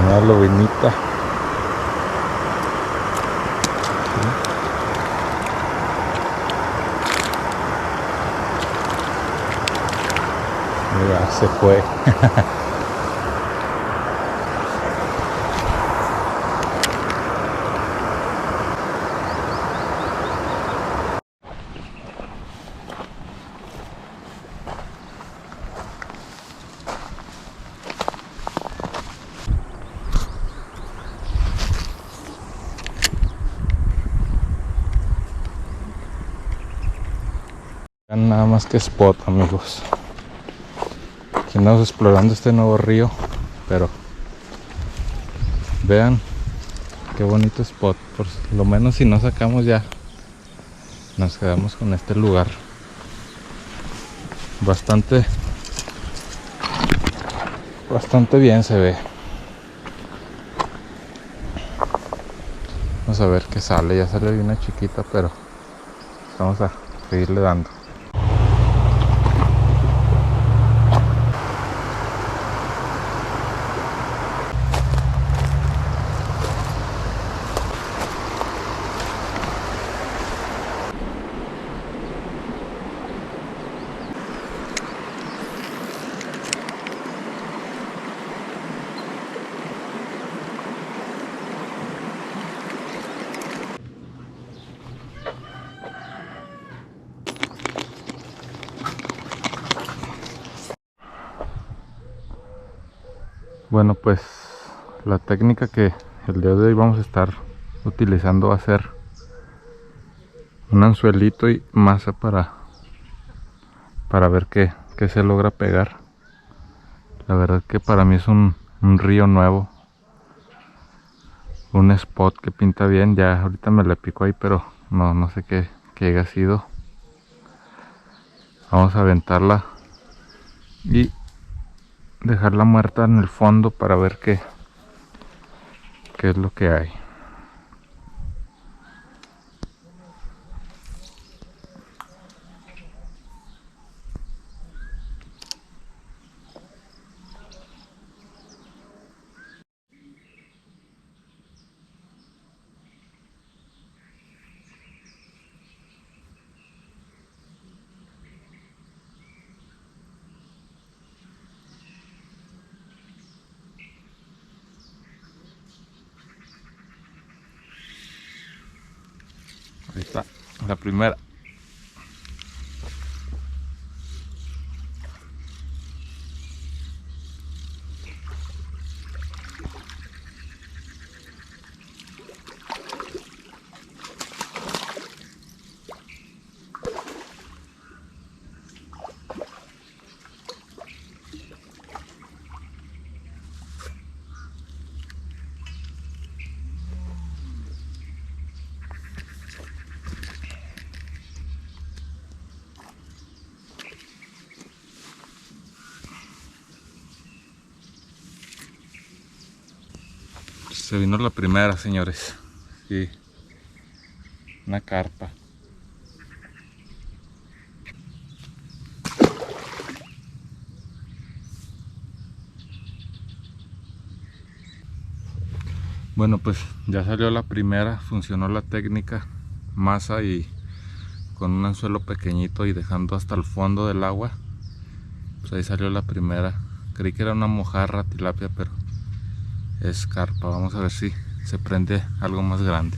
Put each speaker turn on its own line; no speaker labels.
Una lobinita. Mira, se fue. Nada más que spot, amigos. Aquí andamos explorando este nuevo río, pero vean qué bonito spot. Por lo menos si no sacamos ya, nos quedamos con este lugar. Bastante bien se ve. Vamos a ver qué sale. Ya sale una chiquita, pero vamos a seguirle dando. Bueno, pues la técnica que el día de hoy vamos a estar utilizando va a ser un anzuelito y masa para ver qué se logra pegar. La verdad que para mí es un río nuevo, un spot que pinta bien. Ya ahorita me le pico ahí, pero no sé qué haya sido. Vamos a aventarla y dejarla muerta en el fondo para ver qué es lo que hay. Ahí está, la primera. Se vino la primera, señores. Sí, una carpa. Bueno, pues ya salió la primera. Funcionó la técnica masa y con un anzuelo pequeñito y dejando hasta el fondo del agua. Pues ahí salió la primera. Creí que era una mojarra tilapia, pero es carpa. Vamos a ver si se prende algo más grande.